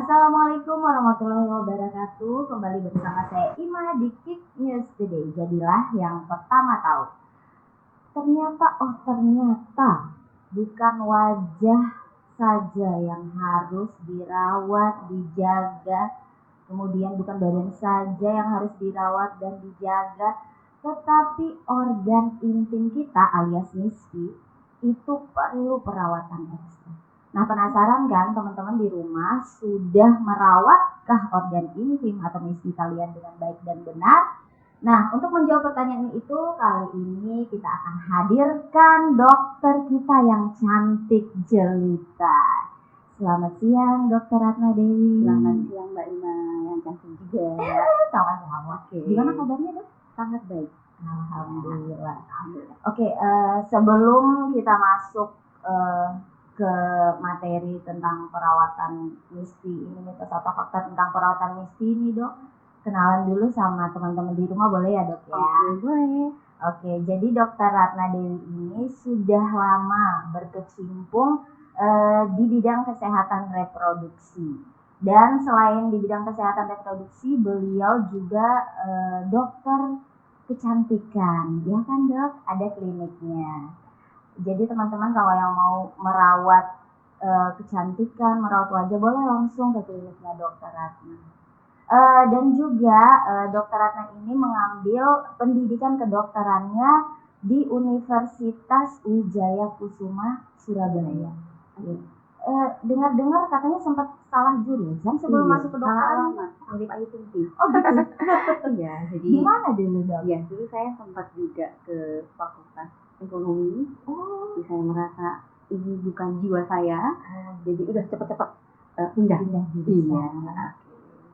Assalamualaikum warahmatullahi wabarakatuh. Kembali bersama saya Ima di Keep News Today. Jadilah yang pertama tahu. Ternyata bukan wajah saja yang harus dirawat, dijaga. Kemudian bukan badan saja yang harus dirawat dan dijaga, tetapi organ intim kita alias misfi itu perlu perawatan ekstra. Nah, penasaran kan teman-teman di rumah, sudah merawatkah organ intim atau misfi kalian dengan baik dan benar? Nah, untuk menjawab pertanyaan itu, kali ini kita akan hadirkan dokter kita yang cantik jelita. Selamat siang, Dokter Ratna Dewi. Selamat siang Mbak Ima, yang cantik juga. Sama-sama. Oke. Gimana kabarnya, Dok? Sangat baik. Alhamdulillah. Oke, sebelum kita masuk ke materi tentang perawatan misfi ini, mitos atau fakta tentang perawatan misfi ini, Dok, kenalan dulu sama teman-teman di rumah, boleh ya, Dok ya? Oke, boleh. Oke, jadi Dokter Ratna Dewi ini sudah lama berkecimpung di bidang kesehatan reproduksi. Dan selain di bidang kesehatan reproduksi, beliau juga dokter kecantikan, ya kan, Dok? Ada kliniknya. Jadi teman-teman kalau yang mau merawat kecantikan, merawat wajah, boleh langsung ke kliniknya Dokter Ratna. Dan juga Dokter Ratna ini mengambil pendidikan kedokterannya di Universitas Wijaya Kusuma, Surabaya. Dengar-dengar katanya sempat salah jurusan sebelum masuk ke dokteran. Mirip Ayu Ting Ting. Oh gitu. Iya, jadi Gimana dulu, Dok? Iya, dulu saya sempat juga ke Fakultas Ekonomi. Jadi saya merasa ini bukan jiwa saya, jadi udah cepet-cepet pindah jurusan. Iya.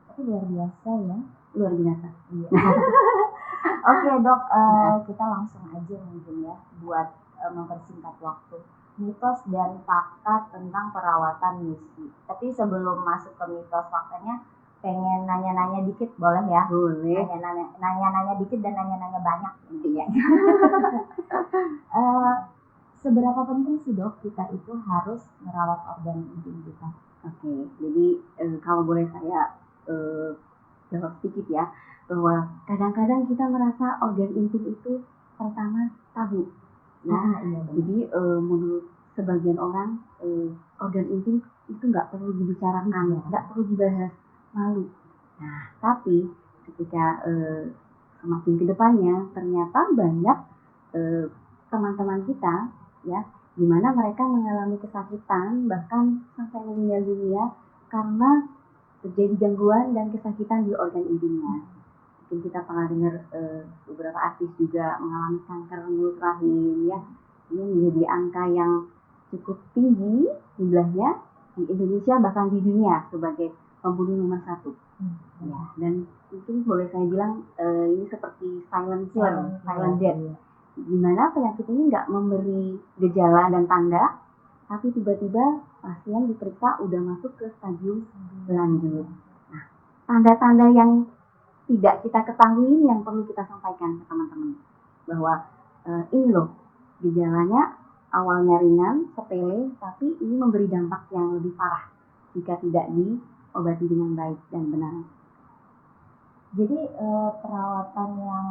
Tapi luar biasa ya. Luar biasa. Iya. Oke, Dok, kita langsung aja mungkin ya buat mempersingkat waktu. Mitos dan fakta tentang perawatan misfi. Tapi sebelum masuk ke mitos faktanya, pengen nanya-nanya dikit, boleh ya? Boleh. Nanya-nanya dikit dan nanya-nanya banyak intinya. Seberapa penting sih, Dok, kita itu harus merawat organ intim kita? Oke, jadi kalau boleh saya jawab sedikit ya, bahwa kadang-kadang kita merasa organ intim itu pertama tabu. Ya, iya, jadi menurut sebagian orang organ intim itu nggak perlu dibicarakan, nggak perlu dibahas, malu. Nah, tapi ketika semakin ke depannya ternyata banyak teman-teman kita ya, di mana mereka mengalami kesakitan bahkan sampai meninggal dunia karena terjadi gangguan dan kesakitan di organ intimnya. Mungkin kita pernah dengar beberapa artis juga mengalami kanker mulut rahim ya. Ini menjadi angka yang cukup tinggi jumlahnya di Indonesia bahkan di dunia sebagai pembunuh nomor 1. Ya, dan mungkin boleh saya bilang ini seperti silent killer, silent death, di mana penyakit ini nggak memberi gejala dan tanda, tapi tiba-tiba pasien diperiksa udah masuk ke stadium lanjut. Nah, tanda-tanda yang tidak kita ketahui ini yang perlu kita sampaikan ke teman-teman, bahwa ini loh gejalanya awalnya ringan, sepele, tapi ini memberi dampak yang lebih parah jika tidak diobati dengan baik dan benar. Jadi perawatan yang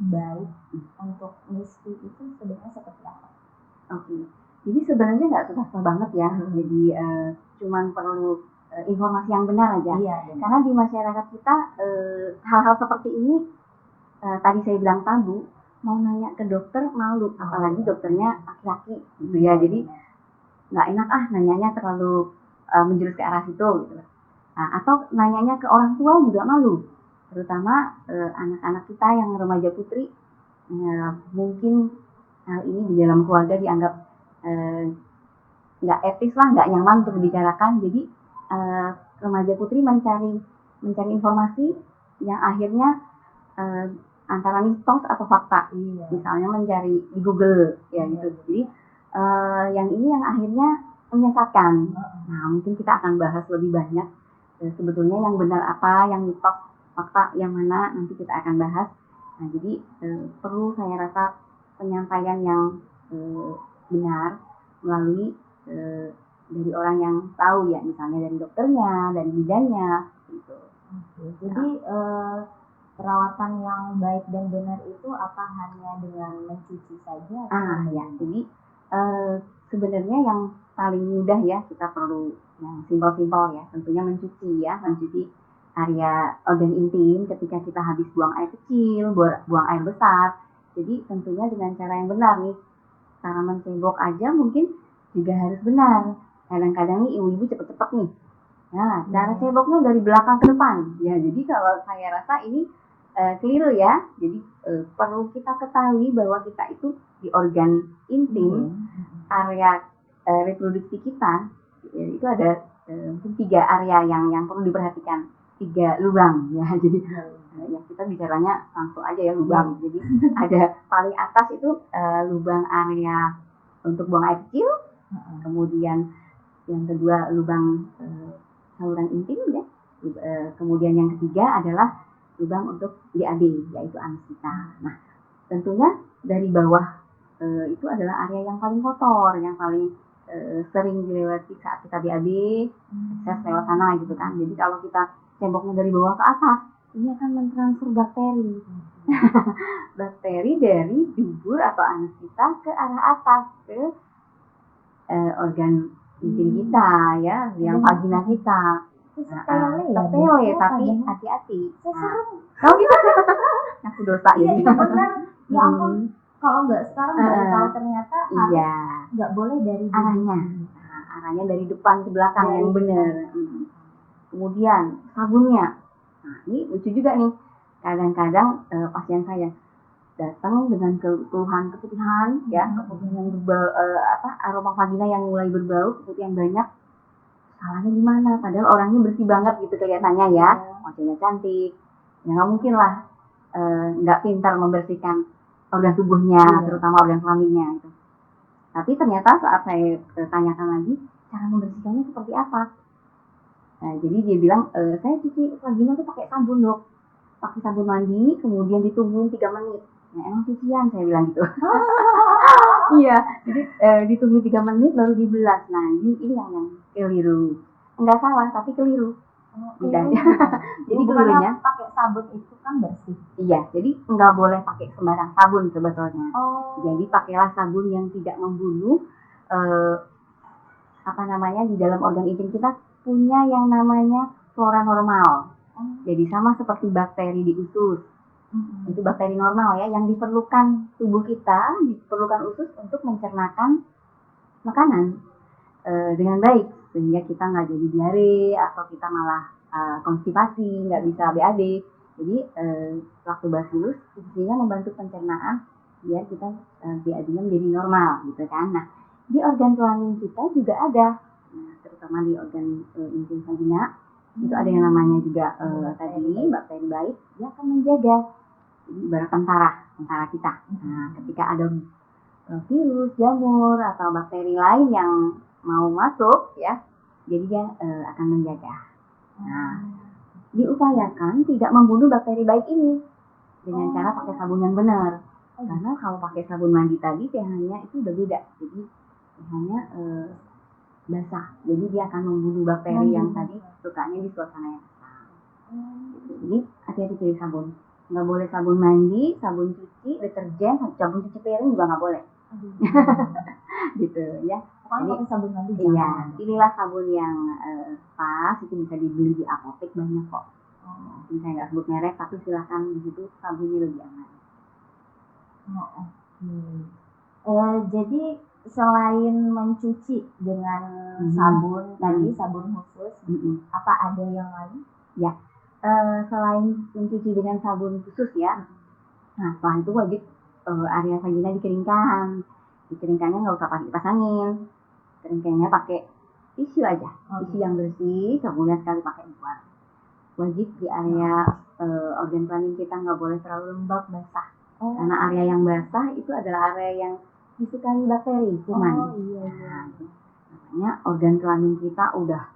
baik untuk misfi itu sebenarnya seperti apa? Oke, jadi sebenarnya nggak susah banget ya. Jadi cuman perlu informasi yang benar aja. Iya, karena di masyarakat kita hal-hal seperti ini tadi saya bilang tabu, mau nanya ke dokter malu, apalagi dokternya laki-laki gitu ya. Jadi nggak enak nanyanya terlalu menjurus ke arah situ gitu. Nah, atau nanyanya ke orang tua juga malu, terutama anak-anak kita yang remaja putri. Mungkin hal ini di dalam keluarga dianggap nggak etis lah, nggak nyaman untuk dibicarakan. Jadi remaja putri mencari informasi yang akhirnya antara mitos atau fakta. Misalnya mencari di Google ya gitu. Jadi yang ini yang akhirnya menyesatkan. Nah, mungkin kita akan bahas lebih banyak sebetulnya yang benar apa, yang mitos, fakta yang mana, nanti kita akan bahas. Nah, jadi perlu saya rasa penyampaian yang benar melalui dari orang yang tahu ya, misalnya dari dokternya, dari bidannya gitu. Oke, jadi perawatan yang baik dan benar itu apa hanya dengan mencuci saja? Ya, jadi sebenarnya yang paling mudah ya, kita perlu yang simpel-simpel ya, tentunya mencuci area organ intim ketika kita habis buang air kecil, buang air besar. Jadi tentunya dengan cara yang benar nih, cara mencebok aja mungkin juga harus benar. Kadang-kadang nih ibu-ibu cepet-cepet nih. Nah, cara ceboknya dari belakang ke depan. Ya, jadi kalau saya rasa ini keliru ya. Jadi perlu kita ketahui bahwa kita itu di organ intim, area reproduksi kita itu ada mungkin 3 area yang perlu diperhatikan, 3 lubang ya. Jadi ya kita bicaranya langsung aja ya lubang. Jadi ada paling atas itu lubang area untuk buang air kecil, kemudian yang kedua lubang saluran intim ya, kemudian yang ketiga adalah lubang untuk BAB yaitu anus kita. Nah, tentunya dari bawah itu adalah area yang paling kotor, yang paling sering dilewati saat kita BAB, akses lewat sana gitu kan. Jadi kalau kita ceboknya dari bawah ke atas, ini akan mentransfer bakteri. Bakteri dari dubur atau anus kita ke arah atas, ke organ intim kita ya, yang vagina kita. Sepele tapi hati-hati. Kalau gitu aku dosa jadi. Iya benar. Ya ampun, kalau nggak sekarang baru tahu ternyata nggak boleh dari arahnya. Arahnya dari depan ke belakang yang benar. Kemudian sabunnya. Nah, ini lucu juga nih. Kadang-kadang pasien saya datang dengan keluhan keputihan ya, keputihan yang berbau, aroma vagina yang mulai berbau, keputihan banyak. Salahnya di mana? Padahal orangnya bersih banget gitu kelihatannya ya, wajahnya cantik. Ya nggak mungkin lah nggak pintar membersihkan organ tubuhnya, terutama organ kelaminnya gitu. Tapi ternyata saat saya tanyakan lagi, cara membersihkannya seperti apa? Nah, jadi dia bilang, saya cuci vagina tuh pakai sabun dok, pakai sabun mandi, kemudian ditungguin 3 menit. Nah, emang cucian, saya bilang gitu. Iya, jadi ditunggu 3 menit baru dibelas. Nah, ini yang keliru. Enggak salah, tapi keliru. Jadi kelirunya pakai sabun itu kan bersih. Iya, jadi enggak boleh pakai sembarang sabun sebetulnya. Jadi pakailah sabun yang tidak membunuh di dalam organ intim kita punya yang namanya flora normal. Jadi sama seperti bakteri di usus. Itu bakteri normal ya, yang diperlukan tubuh kita, diperlukan usus untuk mencernakan makanan dengan baik, sehingga kita nggak jadi diare atau kita malah konstipasi, nggak bisa BAB. Jadi lactobacillus fungsinya membantu pencernaan biar kita BAB-nya menjadi normal gitu kan. Nah, di organ kelamin kita juga ada, terutama di organ intim vagina itu ada yang namanya juga tadi bakteri baik, dia akan menjaga. Jadi ibarat tentara kita. Nah, ketika ada virus, jamur atau bakteri lain yang mau masuk ya, jadi dia akan menjaga. Nah, diupayakan tidak membunuh bakteri baik ini dengan cara pakai sabun yang benar. Karena kalau pakai sabun mandi tadi pH-nya itu udah beda. Jadi pH-nya basah. Jadi dia akan membunuh bakteri yang tadi sukanya di suasana yang basah. Jadi hati-hati pilih sabun. Nggak boleh sabun mandi, sabun cuci, deterjen, sabun cuci piring juga nggak boleh. Gitu ya. Jadi sabun mandi iya, pilihlah sabun yang pas, itu bisa dibeli di apotek banyak kok. Mungkin saya nggak sebut merek, tapi silakan di situ sabunnya lebih aman. Jadi selain mencuci dengan sabun tadi, sabun khusus, apa ada yang lain? Ya. Selain mencuci dengan sabun khusus ya, nah setelah itu wajib area vagina dikeringkan. Dikeringkannya nggak usah pakai kipas angin, keringkannya pakai tisu aja, tisu yang bersih, kemudian sekali pakai buang. Wajib di area organ kelamin kita nggak boleh terlalu lembab, basah, karena area yang basah itu adalah area yang disukai bakteri, kuman. Nah, makanya organ kelamin kita udah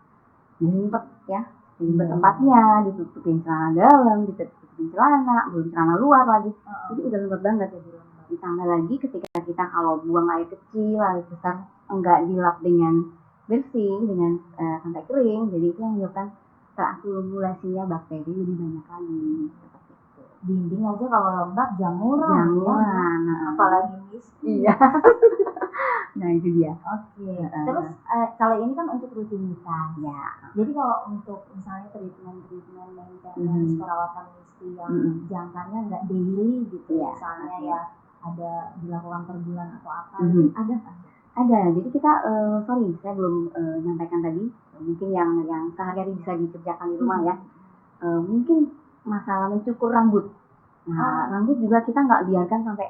nyempet ya. Di tempatnya, ditutupin celana dalam, ditutupin celana, belum celana luar lagi. Jadi udah lembab banget ya. Ditambah lagi ketika kita kalau buang air kecil, air besar enggak dilap dengan bersih dengan sampai kering, jadi itu yang menyebabkan terakumulasinya bakteri lebih banyak lagi seperti itu. Dinding aja kalau lembab jamuran. Jamuran, Apalagi miskin. iya. Nah itu dia. Oke. Terus kalau ini kan untuk rutinitas. Ya. Jadi kalau untuk misalnya treatment maintenance perawatan miskin yang jangkanya nggak daily gitu, misalnya ya ada dilakukan per bulan atau apa, ada kan? Ada. Jadi kita saya belum nyampaikan tadi, mungkin yang sehari-hari bisa dikerjakan di rumah ya. Mungkin masalah mencukur rambut. Nah, rambut juga kita nggak biarkan sampai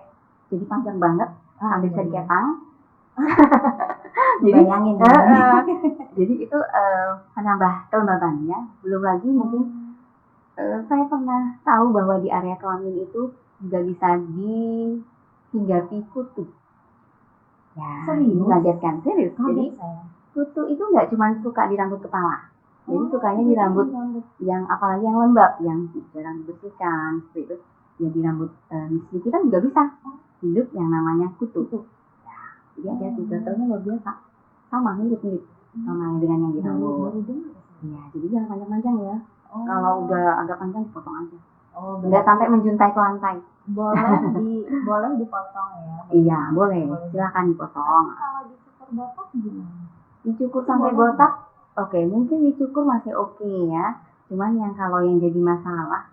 jadi panjang banget, sampai bisa dikepang. Jadi bayangin jadi itu menambah kelembaban ya. Belum lagi mungkin saya pernah tahu bahwa di area kelamin itu juga bisa dihinggapi kutu. Ya, serius? Mengagetkan, serius. Jadi kutu itu nggak cuma suka di rambut kepala. Jadi sukanya di rambut yang apalagi yang lembab, yang jarang dibersihkan, seperti itu. Ya di rambut miskin kita juga bisa hidup yang namanya kutu. Ya, jadi ada tiga-tiganya luar biasa. Sama mirip-mirip sama dengan yang di rambut. Iya, jadi jangan panjang-panjang ya. Kalau udah agak panjang dipotong aja. Nggak sampai menjuntai ke lantai. Boleh dipotong ya? Iya, boleh. Silakan dipotong. Kalau dicukur botak gimana? Dicukur sampai botak, oke, mungkin dicukur masih oke ya. Cuman yang kalau yang jadi masalah,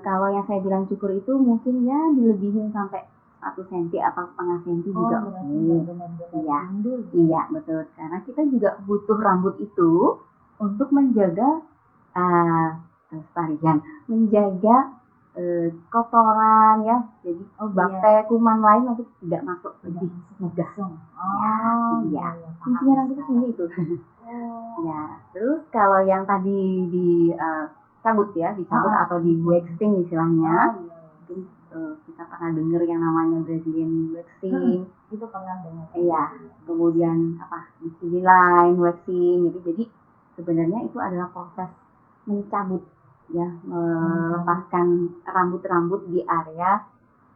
kalau yang saya bilang cukur itu mungkin ya dilebihin sampai 1 cm atau setengah cm juga oke. Iya, betul. Karena kita juga butuh rambut itu untuk menjaga kelestarian, menjaga kotoran ya, jadi bakteri kuman lain untuk tidak masuk lebih mudah. Iya. Fungsinya rambut itu sendiri itu. Ya, terus kalau yang tadi dicabut atau di waxing istilahnya, mungkin kita pernah dengar yang namanya Brazilian waxing. Itu pernah dengar. Iya. Kemudian bikini line waxing gitu. Jadi sebenarnya itu adalah proses mencabut ya, melepaskan rambut-rambut di area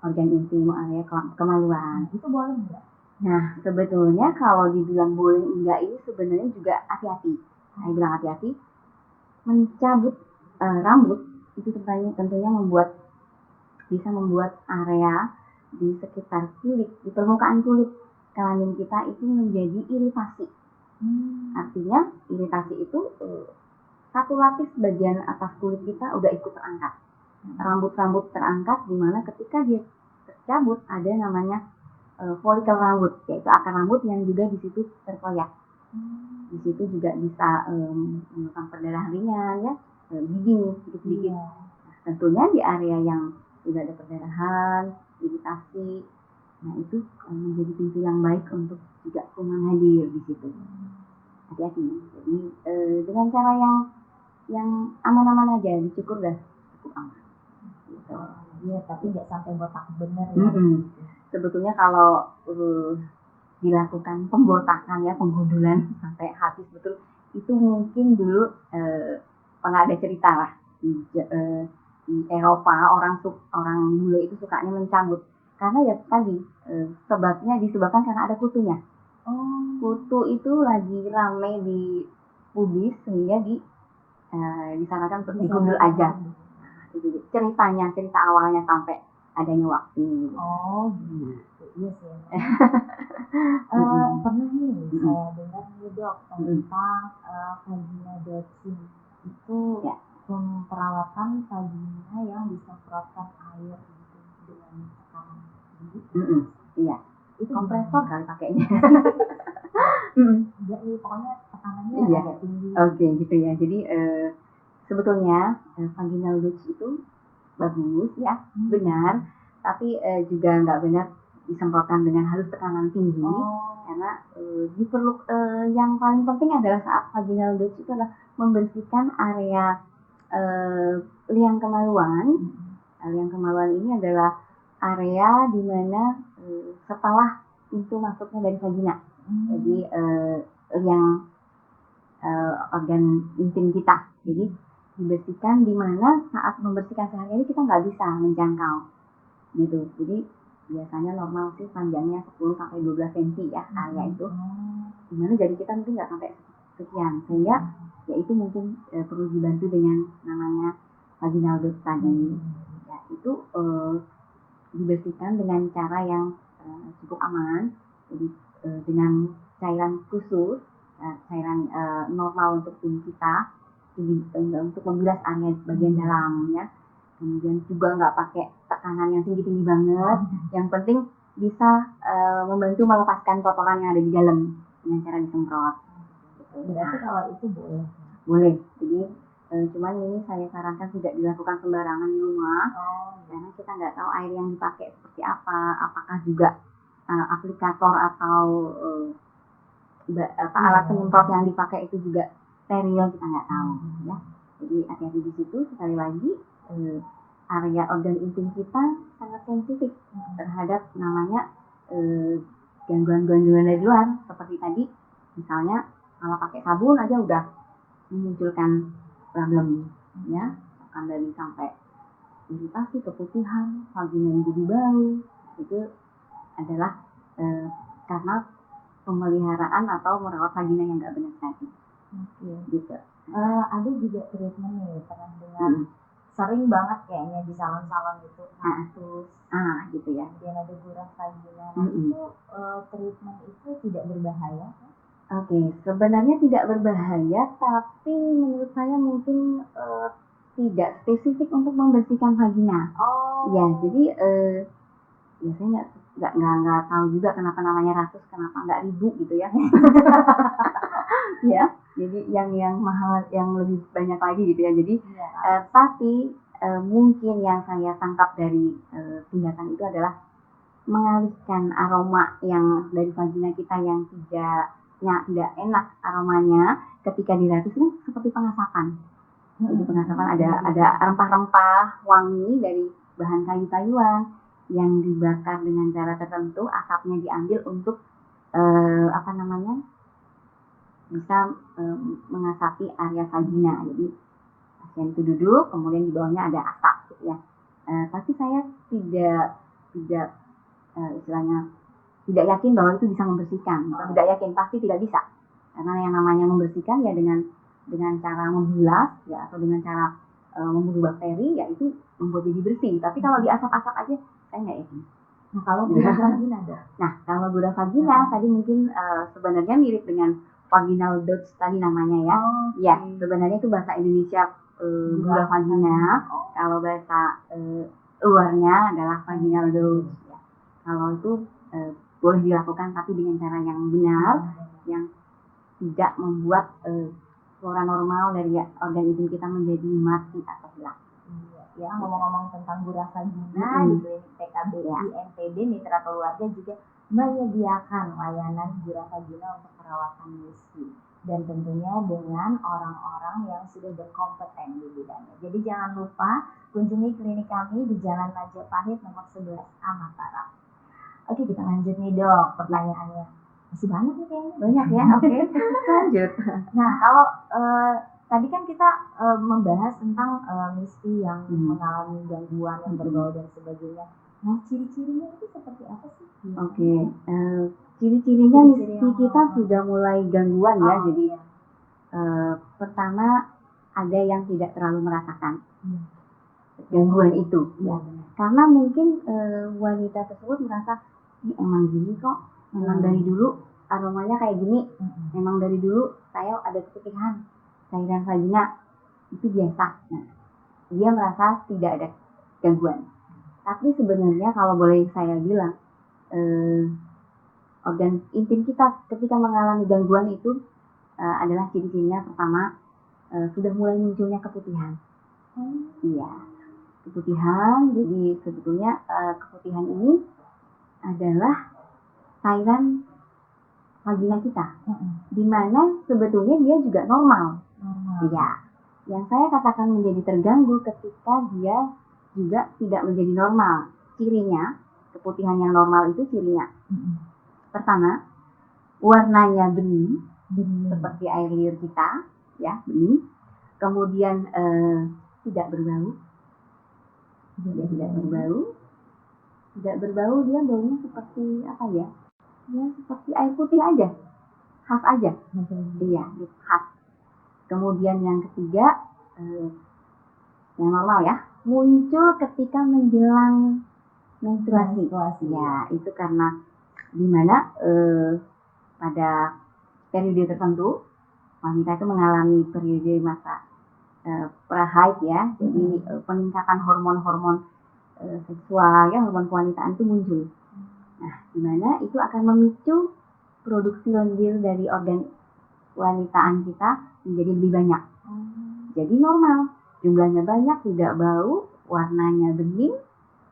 organ intim, area kemaluan. Itu boleh enggak? Nah, sebetulnya kalau dibilang boleh enggak ini sebenarnya juga hati-hati. Saya bilang hati-hati. Mencabut rambut itu tentunya bisa membuat area di sekitar kulit, di permukaan kulit kelamin kita itu menjadi iritasi. Artinya iritasi itu satu lapis bagian atas kulit kita udah ikut terangkat. Rambut-rambut terangkat di mana ketika dia tercabut ada namanya folikel rambut, yaitu akar rambut yang juga di situ terkoyak. Di situ juga bisa menyebabkan perdarahan ringan ya, bleeding sedikit-sedikit. Nah, tentunya di area yang tidak ada perdarahan, iritasi, nah itu menjadi pintu yang baik untuk juga kuman hadir di situ. Hati-hati. Jadi dengan cara yang aman-aman aja, dicukur dah cukup aman. Gitu. Iya, tapi nggak sampai botak bener ya. Sebetulnya kalau dilakukan pembotakan ya, penggundulan sampai habis betul, itu mungkin dulu pernah ada cerita lah di Eropa orang bule itu sukanya mencabut karena ya tadi sebabnya disebabkan karena ada kutunya. Kutu itu lagi rame di pubis sehingga disarankan untuk digundul aja. Itu cerita awalnya sampai adanya waktu. Gitu. Iya sih. Pernah nih saya dengar nih dok tentang vagina doxing itu perawatan vagina yang disemprotkan air gitu dengan tekanan tinggi. Iya. Itu kompresor kali pakainya. Jadi pokoknya tekanannya agak tinggi. Oke, gitu ya. Jadi sebetulnya vaginal dox itu bagus ya, benar. Tapi juga nggak benar disemprotkan dengan halus tekanan tinggi, karena yang paling penting adalah saat vaginal dox itu adalah membersihkan area liang kemaluan. Liang kemaluan ini adalah area di mana setelah pintu masuknya dari vagina. Jadi liang organ intim kita. Jadi dibersihkan di mana saat membersihkan sehari-hari kita nggak bisa menjangkau gitu. Jadi biasanya normal sih panjangnya 10 sampai 12 cm ya area itu. Dimana jadi kita mungkin nggak sampai sekian, sehingga ya itu mungkin perlu dibantu dengan namanya vaginal dot tadi. Ya, itu dibersihkan dengan cara yang cukup aman, jadi dengan cairan khusus, cairan normal untuk tubuh kita, untuk membilas area bagian dalam ya. Kemudian juga nggak pakai tekanan yang tinggi-tinggi banget, yang penting bisa membantu melepaskan kotoran yang ada di dalam dengan cara disemprot. Berarti kalau itu boleh? Boleh, jadi cuman ini saya sarankan tidak dilakukan sembarangan di rumah, karena kita nggak tahu air yang dipakai seperti apa, apakah juga aplikator atau alat penyemprot yang dipakai itu juga steril, kita nggak tahu ya. Jadi hati-hati di situ. Sekali lagi area organ intim kita sangat sensitif terhadap namanya gangguan-gangguan dari luar, seperti tadi misalnya kalau pakai sabun aja udah memunculkan problem ya, akan dari sampai iritasi, keputihan, vagina jadi bau. Itu adalah karena pemeliharaan atau merawat vagina yang nggak benar tadi. Gitu. Ada juga treatment nih, pernah dengar sering banget kayaknya di salon-salon itu ratus, gitu ya. Kemudian ada gurah vagina. Nah itu treatment itu tidak berbahaya kan? Oke, sebenarnya tidak berbahaya, tapi menurut saya mungkin tidak spesifik untuk membersihkan vagina. Ya, jadi ya saya nggak tahu juga kenapa namanya ratus, kenapa nggak ribu gitu ya. Ya, jadi yang mahal, yang lebih banyak lagi gitu ya. Jadi tapi mungkin yang saya tangkap dari tindakan itu adalah mengalihkan aroma yang dari vagina kita yang tidak enak aromanya ketika diratus, ini seperti pengasapan. Jadi pengasapan ada rempah-rempah wangi dari bahan kayu-kayuan yang dibakar dengan cara tertentu, asapnya diambil untuk bisa mengasapi area vagina. Jadi pasien itu duduk, kemudian di bawahnya ada asap gitu ya. Tapi saya tidak istilahnya tidak yakin bahwa itu bisa membersihkan. Tidak yakin, pasti tidak bisa. Karena yang namanya membersihkan ya dengan cara membilas ya, atau dengan cara membunuh bakteri, ya itu membuat jadi bersih. Tapi kalau diasap-asap aja saya nggak yakin. Nah kalau gurah vagina ada? Nah kalau gurah vagina tadi mungkin sebenarnya mirip dengan vaginal dots tadi namanya ya. Ya sebenarnya itu bahasa Indonesia gurah vagina. Kalau bahasa luarnya adalah vaginal dots. Ya. Kalau itu boleh dilakukan tapi dengan cara yang benar, yang tidak membuat flora normal dari organ intim kita menjadi mati atau hilang. Ya, ngomong-ngomong tentang gurah vagina, di klinik PKBI NTB Mitra Keluarga juga menyediakan layanan gurah vagina untuk perawatan nyusu, dan tentunya dengan orang-orang yang sudah berkompeten di bidangnya. Jadi jangan lupa kunjungi klinik kami di Jalan Majapahit nomor 11A Mataram. Oke, kita lanjut nih dok, pertanyaannya masih banyak nih kayaknya. Banyak ya, oke. Lanjut. Nah kalau tadi kan kita membahas tentang Misty yang mengalami gangguan yang berbau dan sebagainya. Nah ciri-cirinya itu seperti apa sih? Oke, ciri-cirinya Misty kita sudah mulai gangguan ya. Jadi pertama ada yang tidak terlalu merasakan gangguan itu ya. Karena mungkin wanita tersebut merasa emang gini kok, memang dari dulu aromanya kayak gini, memang dari dulu saya ada keputihan cairan vagina, itu biasa. Nah, dia merasa tidak ada gangguan. Tapi sebenarnya kalau boleh saya bilang, organ intim kita ketika mengalami gangguan itu adalah ciri-cirinya pertama sudah mulai munculnya keputihan. Iya, keputihan. Jadi sebetulnya keputihan ini adalah cairan vagina kita, di mana sebetulnya dia juga normal. Ya, yang saya katakan menjadi terganggu ketika dia juga tidak menjadi normal. Cirinya, keputihan yang normal itu cirinya. Pertama, warnanya bening, seperti air liur kita, ya bening. Kemudian tidak berbau, dia tidak berbau. tidak berbau, dia baunya seperti apa ya? Ya seperti air putih aja, khas aja. Iya, khas. Kemudian yang ketiga, yang normal ya, muncul ketika menjelang menstruasi. Ya, itu karena dimana pada periode tertentu wanita itu mengalami periode masa prahaid ya, jadi peningkatan hormon-hormon seksual ya, hormon kewanitaan itu muncul. Nah, dimana itu akan memicu produksi lendir dari organ kewanitaan kita menjadi lebih banyak. Jadi normal, jumlahnya banyak, tidak bau, warnanya bening,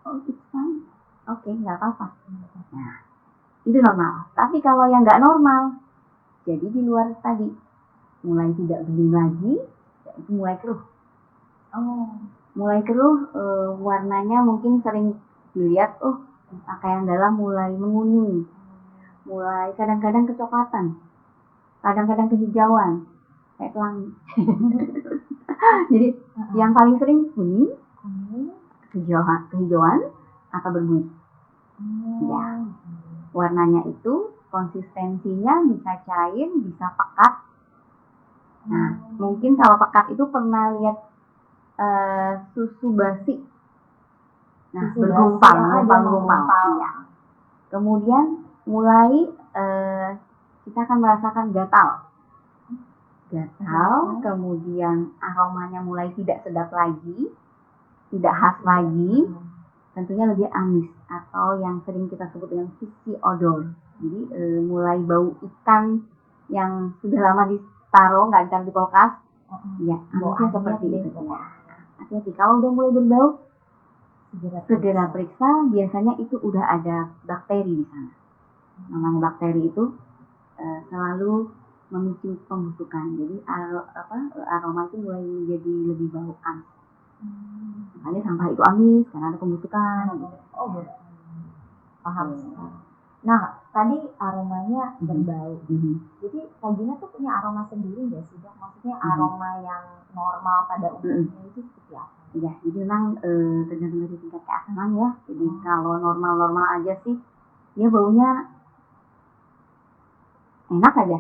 oh it's fine, oke, nggak apa-apa. Nah, itu normal. Tapi kalau yang nggak normal, jadi di luar tadi, mulai tidak bening lagi, itu mulai keruh. Mulai keruh, warnanya mungkin sering dilihat, pakaian dalam mulai menguning, mulai kadang-kadang kecoklatan, kadang-kadang kehijauan, kayak pelangi. Jadi yang paling sering kuning, kehijauan atau berbuih. Ya, warnanya itu konsistensinya bisa cair, bisa pekat. Nah, mungkin kalau pekat itu pernah lihat susu basi. Nah, bergumpal. Ya. Kemudian mulai kita akan merasakan gatal, kemudian aromanya mulai tidak sedap lagi, tidak khas lagi, tentunya lebih amis atau yang sering kita sebut dengan fishy odor. Jadi mulai bau ikan yang sudah lama ditaruh, nggak ditaruh di kulkas, ya amisnya seperti itu. Hati-hati, kalau udah mulai berbau, segera periksa, biasanya itu udah ada bakteri di sana. Namanya bakteri itu selalu memicu pembusukan, jadi aroma itu mulai menjadi lebih bau amis. Makanya sampah itu amis karena ada pembusukan. Paham. Nah, tadi aromanya berbau. Jadi Kak Gina tuh punya aroma sendiri nggak sih, Dok? Maksudnya aroma yang normal pada umumnya itu seperti apa? Iya, jadi memang tergantung dari tingkat keasaman ya. Jadi kalau normal-normal aja sih, dia baunya enak aja.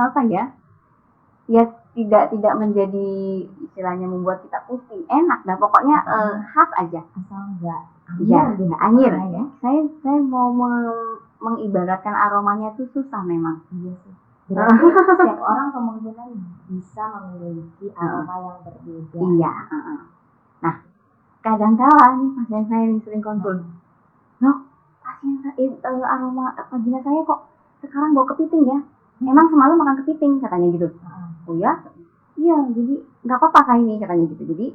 Apa ya? Ya tidak menjadi istilahnya membuat kita pusing, enak. Nah pokoknya khas aja. Asal enggak anyir ya. Saya mau mengibaratkan aromanya itu susah memang. Iya sih. Berarti setiap orang kemungkinan bisa memiliki aroma yang berbeda. Iya. Nah, kadang-kala nih pasien saya yang sering konsul, loh pasien aroma vagina saya kok sekarang bau kepiting ya? Emang semalam makan kepiting katanya gitu. Oh ya? Iya, jadi nggak apa-apa kayak ini katanya gitu. Jadi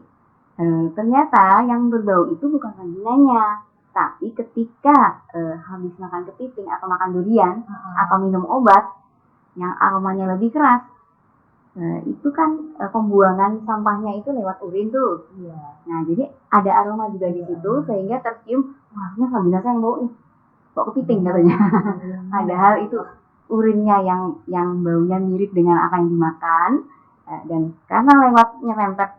ternyata yang berbau itu bukan vaginanya, tapi ketika habis makan kepiting atau makan durian atau minum obat yang aromanya lebih keras, itu kan pembuangan sampahnya itu lewat urin tuh. Nah jadi ada aroma juga di situ sehingga tercium, harusnya vagina saya yang bau nih, bau kepiting katanya. Padahal itu urinnya yang baunya mirip dengan apa yang dimakan, dan karena lewat nyerempet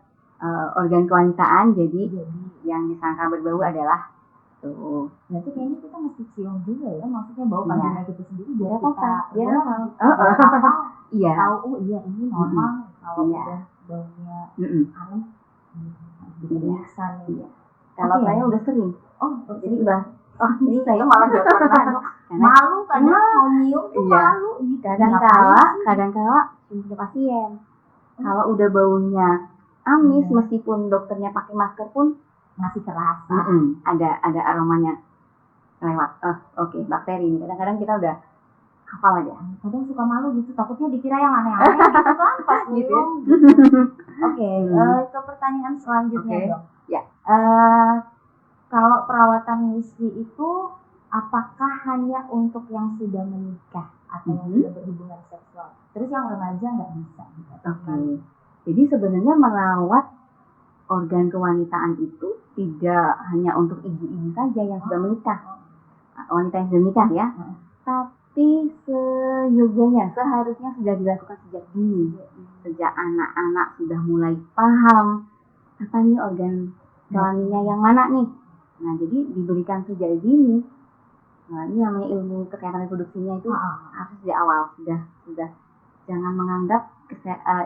organ kewanitaan, jadi yang disangka berbau adalah tuh. Berarti kayaknya kita mesti cium juga ya, maksudnya bau vagina kita sendiri biar kita Iya. Tahu iya ini normal. Kalau udah baunya aneh, diperiksa nih. Kalau saya udah sering. Jadi udah. Ini saya malah gak pernah. Malu karena mau nyium tuh malu. Kadang-kala punya pasien. Kalau udah baunya amis, meskipun dokternya pakai masker pun masih terasa. Ada aromanya lewat. Oke, bakteri ini. Kadang-kadang kita udah hafal aja. Kadang suka malu gitu, takutnya dikira yang aneh-aneh gitu kan pas nyium. Oke, ke pertanyaan selanjutnya dok. Ya. Kalau perawatan WISWI itu apakah hanya untuk yang sudah menikah atau yang sudah berhubungan seksual? Terus yang remaja nggak bisa? Oke. Jadi sebenarnya merawat organ kewanitaan itu tidak hanya untuk ibu-ibu saja yang sudah menikah, wanita yang sudah menikah ya, tapi seyogianya seharusnya sudah dilakukan sejak dini, sejak anak-anak sudah mulai paham apa nih organ kelaminnya yang mana nih. Nah, jadi diberikan sejak dini. Nah, ini namanya ilmu kesehatan reproduksinya itu harus di awal sudah jangan menganggap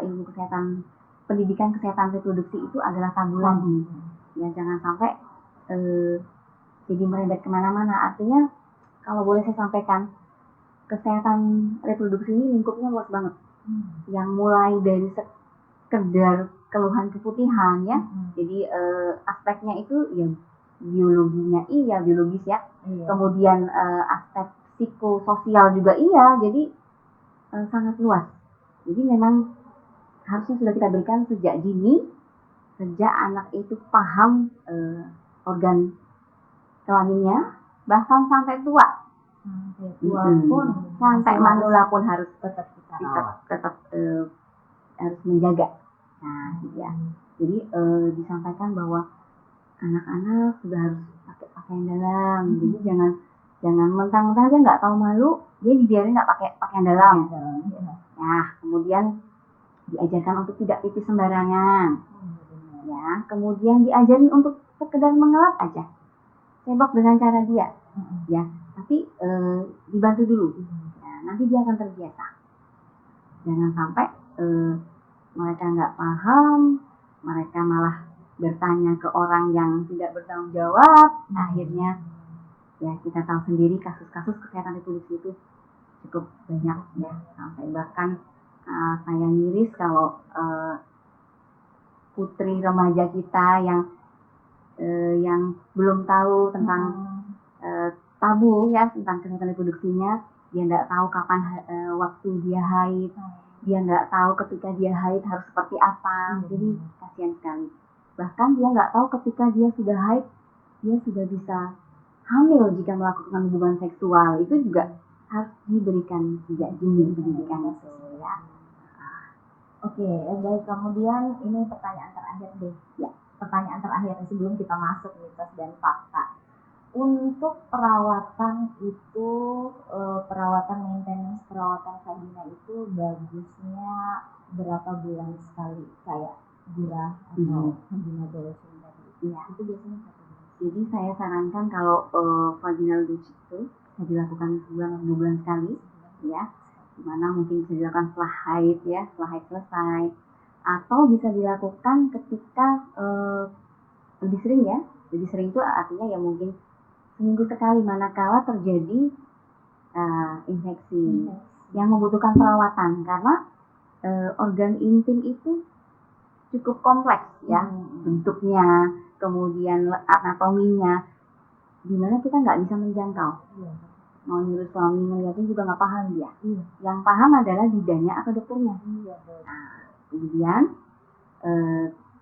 ilmu kesehatan pendidikan kesehatan reproduksi itu adalah tabu lagi. Ya, jangan sampai jadi merembet kemana-mana. Artinya kalau boleh saya sampaikan, kesehatan reproduksi ini lingkupnya luas banget. Yang mulai dari sekedar keluhan keputihan ya. Jadi aspeknya itu ya biologinya biologis ya. Kemudian aspek psikososial juga jadi sangat luas. Jadi memang harusnya sudah kita berikan sejak dini, sejak anak itu paham organ kelaminnya, bahkan sampai tua. Sampai manula pun harus tetap harus menjaga. Nah, gitu ya. Jadi disampaikan bahwa anak-anak sudah harus pakai pakaian dalam. Jadi jangan mentang-mentang dia nggak tahu malu, dia dibiarin nggak pakai pakaian dalam. Nah, kemudian diajarkan untuk tidak pipis sembarangan. Ya, kemudian diajarin untuk sekedar mengelap aja, cebok dengan cara dia. Ya, tapi dibantu dulu. Nah, nanti dia akan terbiasa. Jangan sampai mereka nggak paham, mereka malah bertanya ke orang yang tidak bertanggung jawab. Akhirnya ya kita tahu sendiri kasus-kasus kesehatan reproduksi itu cukup banyak ya, sampai bahkan saya miris kalau putri remaja kita yang belum tahu tentang tabu ya tentang kesehatan reproduksinya. Dia nggak tahu kapan waktu dia haid, dia nggak tahu ketika dia haid harus seperti apa. Jadi kasihan sekali. Bahkan dia nggak tahu ketika dia sudah haid, dia sudah bisa hamil jika melakukan hubungan seksual. Itu juga harus diberikan sejak dini pendidikan itu ya. Oke, baik. Kemudian ini pertanyaan terakhir deh. Ya, pertanyaan terakhir sebelum kita masuk mitos dan fakta. Untuk perawatan itu, perawatan maintenance perawatan vagina itu bagusnya berapa bulan sekali? Kayak gurah atau vagina dosing tadi. Ya, itu biasanya berapa bulan? Jadi saya sarankan kalau vaginal douche itu bisa dilakukan sebulan atau 2 bulan sekali, ya. Dimana mungkin bisa dilakukan setelah haid ya, setelah haid selesai, atau bisa dilakukan ketika lebih sering ya. Lebih sering itu artinya ya mungkin seminggu sekali manakala terjadi infeksi yang membutuhkan perawatan, karena organ intim itu cukup kompleks ya, bentuknya, kemudian anatominya, dimana kita nggak bisa menjangkau. Mau nyuruh suami ngeliatin juga nggak paham dia. Yang paham adalah bidanya atau dokternya. Nah, kemudian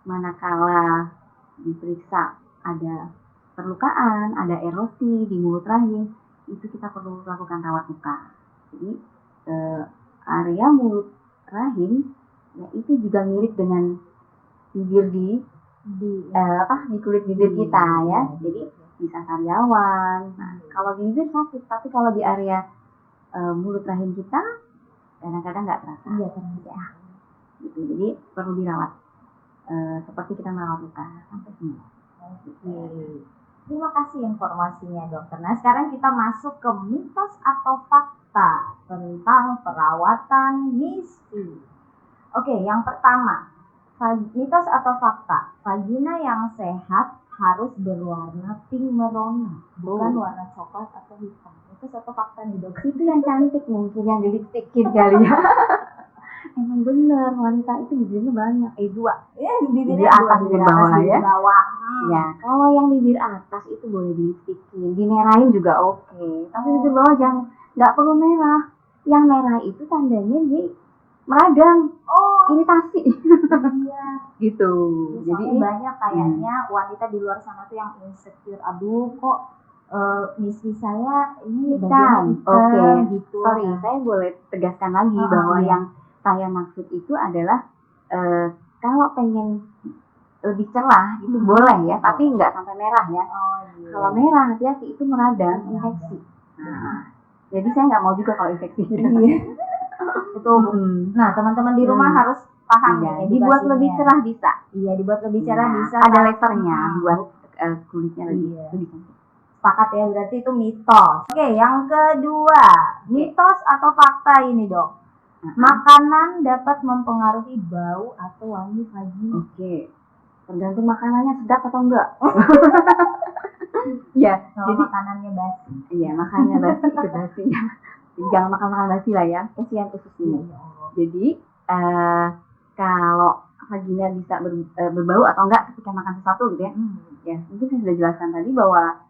manakala diperiksa ada perlukaan, ada erosi di mulut rahim, itu kita perlu lakukan rawat muka. Jadi area mulut rahim ya itu juga mirip dengan bibir di kulit bibir kita ya. Jadi bisa sariawan. Nah, kalau di bibir sakit, tapi kalau di area mulut rahim kita kadang-kadang nggak terasa. Iya, terasa. Gitu. Jadi perlu dirawat seperti kita merawat luka sampai sembuh. Terima kasih informasinya dokter. Nah sekarang kita masuk ke mitos atau fakta tentang perawatan MIS-V. Oke, yang pertama, mitos atau fakta, vagina yang sehat harus berwarna pink merona, bukan warna coklat atau hitam. Mitos atau fakta nih dok? Itu yang cantik mungkin, yang dilipstikin kali ya. Emang bener, wanita itu bibirnya banyak, 2. Bibir atas, bibir bawah ya. Ya, kalau yang bibir atas itu boleh dilipstikin, dimerahin juga oke. Tapi bibir bawah jangan, nggak perlu merah. Yang merah itu tandanya dia meradang, iritasi. Iya. Gitu. Jadi banyak kayaknya wanita di luar sana tuh yang insecure. Aduh, kok misi saya ini hitam. Oke, gitu. Sorry, saya boleh tegaskan lagi bahwa yang saya maksud itu adalah kalau pengen lebih cerah itu boleh ya, tapi nggak sampai merah ya. Kalau merah hati-hati, itu meradang infeksi. Nah, jadi saya nggak mau juga kalau infeksi. Itu. Nah, teman-teman di rumah harus paham Iya, nih dibuat edukasinya. lebih cerah bisa. Iya, dibuat lebih cerah Iya, bisa. ada lasernya buat kulitnya lebih Iya. lebih cantik. Sepakat ya, berarti itu mitos. Oke, yang kedua, mitos atau fakta ini dok. Makanan dapat mempengaruhi bau atau wangi vagina. Oke, tergantung makanannya sedap atau enggak. Ya, Kalau jadi makanannya basi. iya makannya basi itu basi. Jadi jangan makan makanan basi lah ya, kasihan ususnya. Jadi kalau vagina bisa berbau atau enggak ketika makan sesuatu gitu ya. Ya, mungkin saya sudah jelaskan tadi bahwa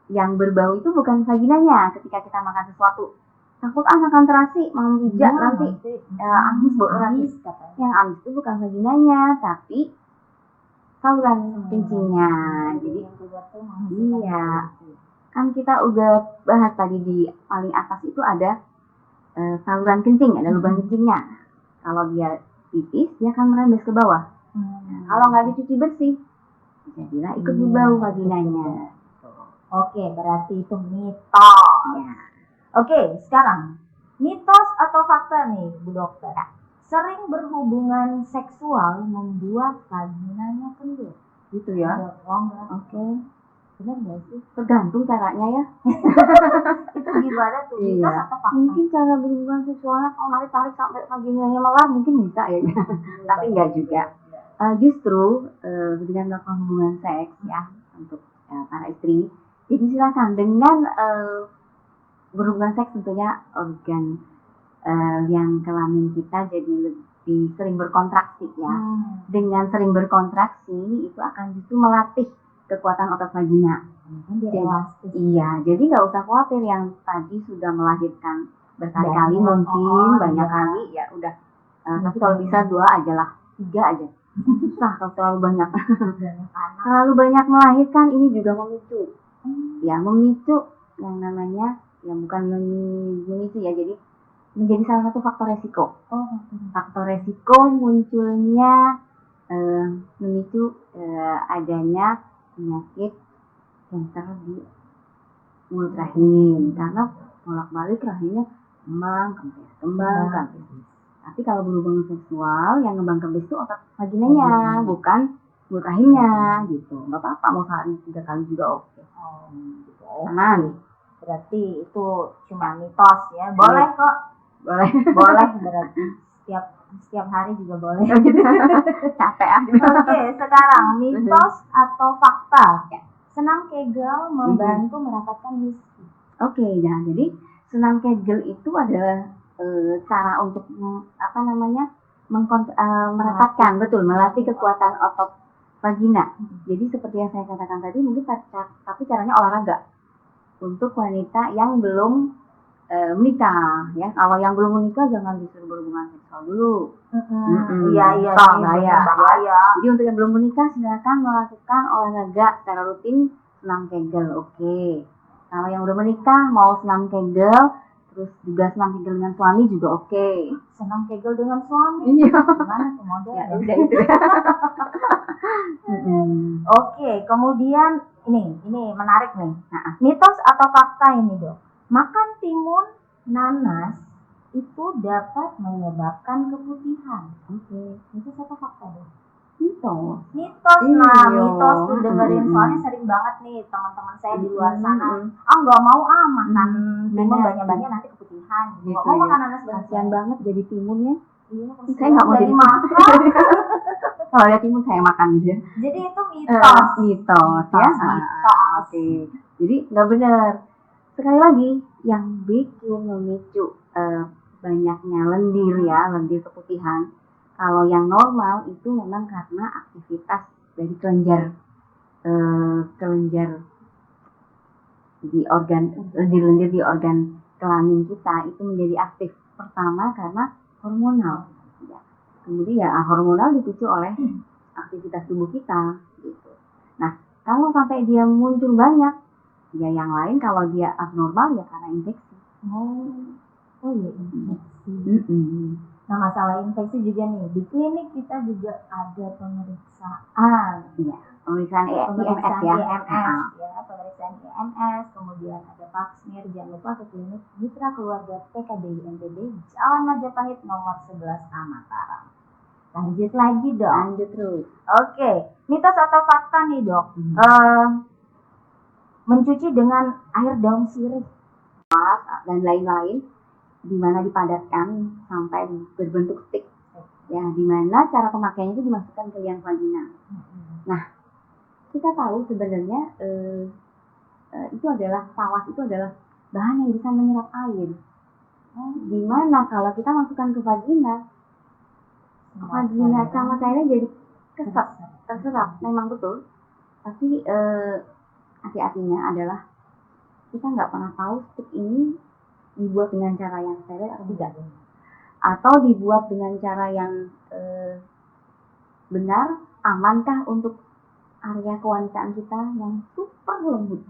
yang berbau itu bukan vaginanya ketika kita makan sesuatu. Takut makan terasi, mau pijat nanti amis bau terasi. Yang amis itu bukan vaginanya, tapi saluran kencingnya. Jadi iya, kan kita udah bahas tadi di paling atas itu ada saluran kencing, ada lubang kencingnya. Kalau dia tipis, dia akan merembes ke bawah. Kalau nggak dicuci bersih, jadilah ikut berbau vaginanya. Oke, berarti itu mitos. Ya. Oke, sekarang mitos atau fakta nih, Bu Dokter? Sering berhubungan seksual membuat vaginanya kendor. Gitu ya? Oke. Benar nggak sih? Tergantung caranya ya. Itu gimana tuh? Mitos atau fakta? Mungkin cara berhubungan seksualnya kalau tarik sampai vaginanya malah mungkin bisa ya. Tapi nggak juga. Justru dengan melakukan hubungan seks ya untuk para istri. Jadi silakan dengan berhubungan seks tentunya organ yang kelamin kita jadi lebih sering berkontraksi ya. Dengan sering berkontraksi itu akan justru melatih kekuatan otot vagina. Iya, jadi nggak usah khawatir yang tadi sudah melahirkan berkali-kali mungkin banyak kali ya udah. Tapi kalau bisa 2 aja lah, 3 aja. Susah kalau terlalu banyak. Terlalu banyak melahirkan ini juga memicu. Ya memicu yang namanya ya bukan memicu ya, jadi menjadi salah satu faktor resiko. Faktor resiko munculnya memicu adanya penyakit kanker di mulut rahim karena bolak-balik rahimnya kembang. Tapi kalau berhubungan seksual yang ngembang kempis itu otot vaginanya, bukan mulut rahimnya gitu. Nggak apa-apa mau sehari 3 kali juga oke. Tenang. Berarti itu cuma mitos ya. Boleh kok. Boleh berarti setiap hari juga boleh. Capek Oke, sekarang mitos atau fakta? Senam Kegel membantu merapatkan whisky. Oke, nah jadi senam Kegel itu adalah cara untuk merapatkan, betul, melatih kekuatan otot vagina. Jadi seperti yang saya katakan tadi, mungkin tapi caranya olahraga untuk wanita yang belum menikah ya. Kalau yang belum menikah jangan disuruh berhubungan seksual dulu. Iya, bahaya. Jadi untuk yang belum menikah silakan melakukan olahraga secara rutin, senam Kegel. Oke. Kalau yang udah menikah mau senam Kegel, terus juga senam Kegel dengan suami juga oke. Senam Kegel dengan suami? Iya. Gimana tuh model? Ya udah itu. Oke, kemudian ini menarik nih. Mitos atau fakta ini dok? Makan timun nanas itu dapat menyebabkan keputihan. Oke. Itu satu fakta dok. Mitos. Mitos tuh dengerin, soalnya sering banget nih teman-teman saya di luar sana. Nggak mau makan timun banyak-banyak nanti keputihan. Nggak mau makan nanas kasihan banget jadi timunnya. Iya, saya nggak mau jadi makan. Kalau ada timun saya makan aja. Jadi itu mitos. Mitos ya. Oke. Jadi nggak benar. Sekali lagi yang bikin memicu banyaknya lendir keputihan. Kalau yang normal itu memang karena aktivitas dari kelenjar lendir di organ kelamin kita itu menjadi aktif. Pertama karena hormonal. Ya. Kemudian hormonal dipicu oleh aktivitas tubuh kita. Gitu. Nah, kalau sampai dia muncul banyak, ya yang lain kalau dia abnormal ya karena infeksi. Oh iya, infeksi. Nah, masalah infeksi juga nih, di klinik kita juga ada pemeriksaan. Iya, pemeriksaan IMS ya. Pemeriksaan IMS, kemudian ada pap smear. Jangan lupa ke klinik Mitra Keluarga PKBI NTB, Jalan Majapahit nomor 11A Mataram. Lanjut lagi dok. Lanjut terus. Oke, mitos atau fakta nih dok. Mencuci dengan air daun sirih dan lain-lain, dimana dipadatkan sampai berbentuk stick. Ya, dimana cara pemakaiannya itu dimasukkan ke liang vagina. Nah, kita tahu sebenarnya itu adalah tawas, itu adalah bahan yang bisa menyerap air. Dimana kalau kita masukkan ke vagina sama cairan jadi terserap, memang betul. Tapi hati-hatinya adalah kita nggak pernah tahu stick ini dibuat dengan cara yang steril atau tidak, atau dibuat dengan cara yang benar, amankah untuk area kewanitaan kita yang super lembut.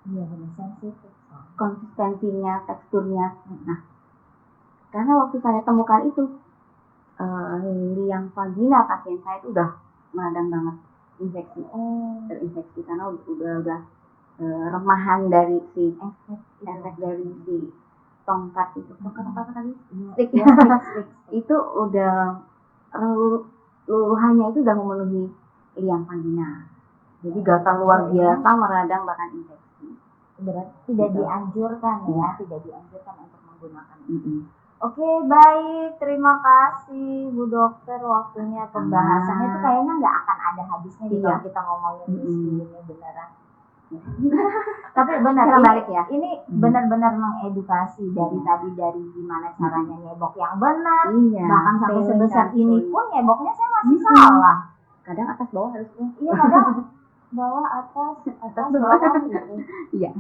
Iya, benar, sensitif. Konsistensinya, teksturnya. Nah, karena waktu saya temukan itu liang vagina pasien saya itu udah meradang banget infeksi, terinfeksi karena udah remahan dari si efek dari si tongkat itu, apa tadi? Stick ya, stick. Itu udah luruhannya itu udah memenuhi liang vagina. Jadi gatal luar biasa, meradang bahkan infeksi. Berarti tidak dianjurkan ya, tidak dianjurkan untuk menggunakan itu. Oke, baik, terima kasih Bu Dokter, waktunya pembahasannya itu kayaknya nggak akan ada habisnya kalau kita ngomongin ini beneran. Tapi benar ini benar-benar mengedukasi dari tadi, dari gimana caranya nyebok yang benar, bahkan sampai sebesar ini pun nyeboknya saya masih salah. Kadang atas bawah harus kadang bawah atas bawah gitu. Iya.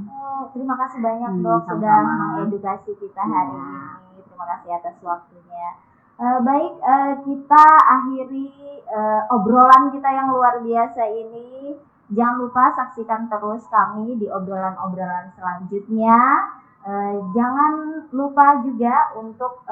Terima kasih banyak Dok sudah mengedukasi kita hari ini. Terima kasih atas waktunya. Baik, kita akhiri obrolan kita yang luar biasa ini. Jangan lupa saksikan terus kami di obrolan-obrolan selanjutnya. Jangan lupa juga untuk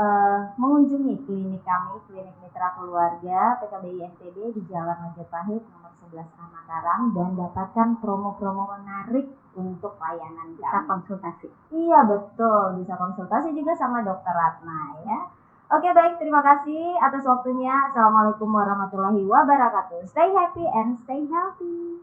mengunjungi klinik kami, Klinik Mitra Keluarga PKBI NTB di Jalan Majapahit nomor 11 Mataram, dan dapatkan promo-promo menarik untuk layanan kami. Bisa konsultasi. Iya betul, bisa konsultasi juga sama Dokter Ratna ya. Oke, baik, terima kasih atas waktunya. Assalamualaikum warahmatullahi wabarakatuh. Stay happy and stay healthy.